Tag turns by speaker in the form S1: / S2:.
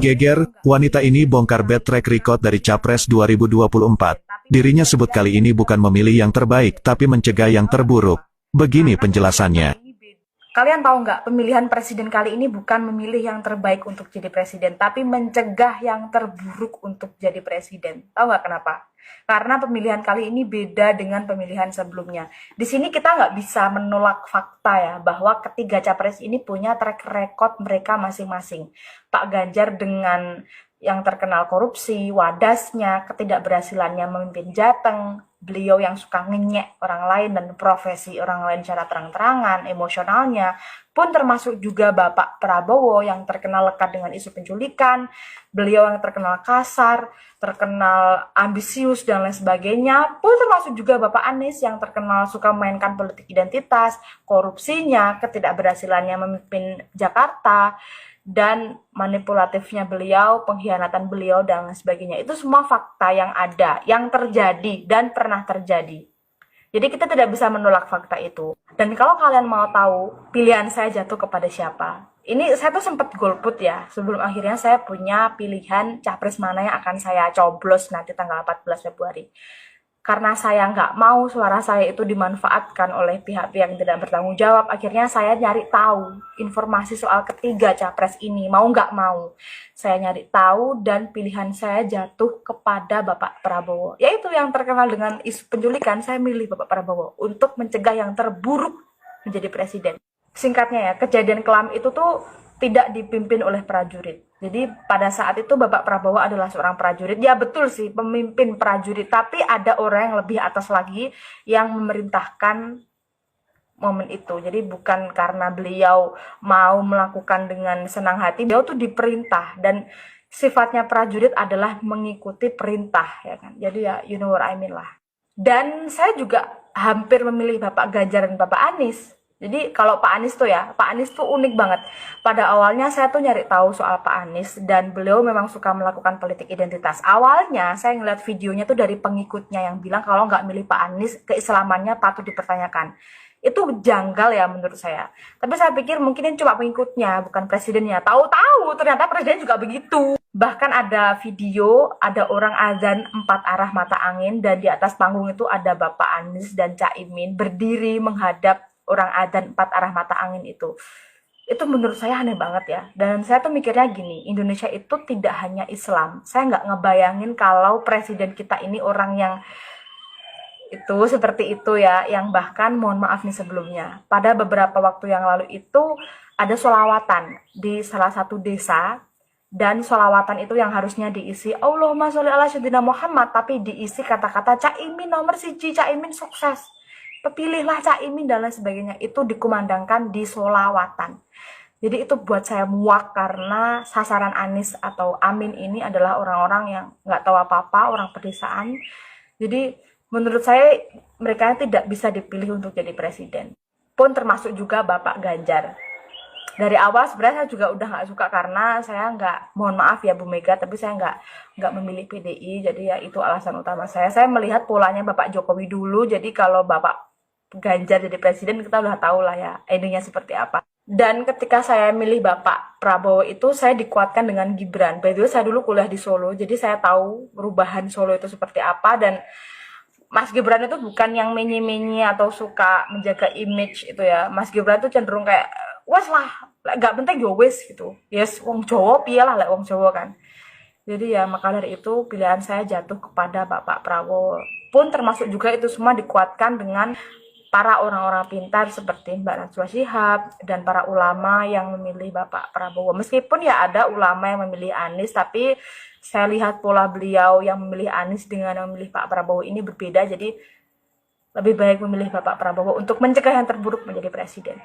S1: Geger, wanita ini bongkar bad track record dari Capres 2024. Dirinya sebut kali ini bukan memilih yang terbaik tapi mencegah yang terburuk. Begini penjelasannya.
S2: Kalian tahu nggak, pemilihan presiden kali ini bukan memilih yang terbaik untuk jadi presiden, tapi mencegah yang terburuk untuk jadi presiden. Tahu nggak kenapa? Karena pemilihan kali ini beda dengan pemilihan sebelumnya. Di sini kita nggak bisa menolak fakta ya, bahwa ketiga capres ini punya track record mereka masing-masing. Pak Ganjar dengan yang terkenal korupsi, wadasnya, ketidakberhasilannya memimpin Jateng, beliau yang suka ngenyek orang lain dan profesi orang lain secara terang-terangan, emosionalnya, pun termasuk juga Bapak Prabowo yang terkenal lekat dengan isu penculikan, beliau yang terkenal kasar, terkenal ambisius dan lain sebagainya, pun termasuk juga Bapak Anies yang terkenal suka memainkan politik identitas, korupsinya, ketidakberhasilannya memimpin Jakarta, dan manipulatifnya beliau, pengkhianatan beliau, dan lain sebagainya. Itu semua fakta yang ada, yang terjadi, dan pernah terjadi. Jadi kita tidak bisa menolak fakta itu. Dan kalau kalian mau tahu pilihan saya jatuh kepada siapa, ini saya tuh sempat golput ya, sebelum akhirnya saya punya pilihan capres mana yang akan saya coblos nanti tanggal 14 Februari. Karena saya nggak mau suara saya itu dimanfaatkan oleh pihak-pihak yang tidak bertanggung jawab, akhirnya saya nyari tahu informasi soal ketiga capres ini, mau nggak mau. Saya nyari tahu dan pilihan saya jatuh kepada Bapak Prabowo. Yaitu yang terkenal dengan isu penculikan, saya milih Bapak Prabowo untuk mencegah yang terburuk menjadi presiden. Singkatnya ya, kejadian kelam itu tuh tidak dipimpin oleh prajurit. Jadi pada saat itu Bapak Prabowo adalah seorang prajurit. Ya betul sih, pemimpin prajurit. Tapi ada orang yang lebih atas lagi yang memerintahkan momen itu. Jadi bukan karena beliau mau melakukan dengan senang hati. Beliau tuh diperintah. Dan sifatnya prajurit adalah mengikuti perintah, ya kan. Jadi ya you know what I mean lah. Dan saya juga hampir memilih Bapak Ganjar dan Bapak Anies. Jadi kalau Pak Anies tuh ya, Pak Anies tuh unik banget. Pada awalnya saya tuh nyari tahu soal Pak Anies dan beliau memang suka melakukan politik identitas. Awalnya saya ngeliat videonya tuh dari pengikutnya yang bilang kalau nggak milih Pak Anies, keislamannya patut dipertanyakan. Itu janggal ya menurut saya. Tapi saya pikir mungkin ini cuma pengikutnya, bukan presidennya. Tahu-tahu ternyata presiden juga begitu. Bahkan ada video, ada orang azan 4 arah mata angin dan di atas panggung itu ada Bapak Anies dan Caimin berdiri menghadap orang adzan 4 arah mata angin itu menurut saya aneh banget ya. Dan saya tuh mikirnya gini, Indonesia itu tidak hanya Islam. Saya nggak ngebayangin kalau presiden kita ini orang yang itu seperti itu ya, yang bahkan mohon maaf nih sebelumnya, pada beberapa waktu yang lalu itu ada sholawatan di salah satu desa, dan sholawatan itu yang harusnya diisi Allahumma sholli ala sayyidina Muhammad, tapi diisi kata-kata Caimin nomor siji, Caimin sukses, pilihlah Caimin dan lain sebagainya. Itu dikumandangkan di sholawatan. Jadi itu buat saya muak karena sasaran Anies atau Amin ini adalah orang-orang yang nggak tahu apa-apa, orang pedesaan. Jadi menurut saya mereka tidak bisa dipilih untuk jadi presiden. Pun termasuk juga Bapak Ganjar. Dari awal sebenarnya saya juga udah nggak suka karena saya nggak, mohon maaf ya Bu Mega, tapi saya nggak memilih PDI. Jadi ya itu alasan utama saya. Saya melihat polanya Bapak Jokowi dulu. Jadi kalau Bapak Ganjar jadi presiden kita udah tahu lah ya endingnya seperti apa. Dan ketika saya milih Bapak Prabowo itu saya dikuatkan dengan Gibran. By the way saya dulu kuliah di Solo, jadi saya tahu perubahan Solo itu seperti apa. Dan Mas Gibran itu bukan yang menye-menye atau suka menjaga image itu ya. Mas Gibran itu cenderung kayak wes lah, gak penting yo wes gitu. Yes, wong Jawa piyalah lah wong Jawa kan. Jadi ya maka dari itu pilihan saya jatuh kepada Bapak Prabowo. Pun termasuk juga itu semua dikuatkan dengan para orang-orang pintar seperti Mbak Najwa Shihab dan para ulama yang memilih Bapak Prabowo. Meskipun ya ada ulama yang memilih Anies, tapi saya lihat pola beliau yang memilih Anies dengan yang memilih Pak Prabowo ini berbeda. Jadi lebih baik memilih Bapak Prabowo untuk mencegah yang terburuk menjadi presiden.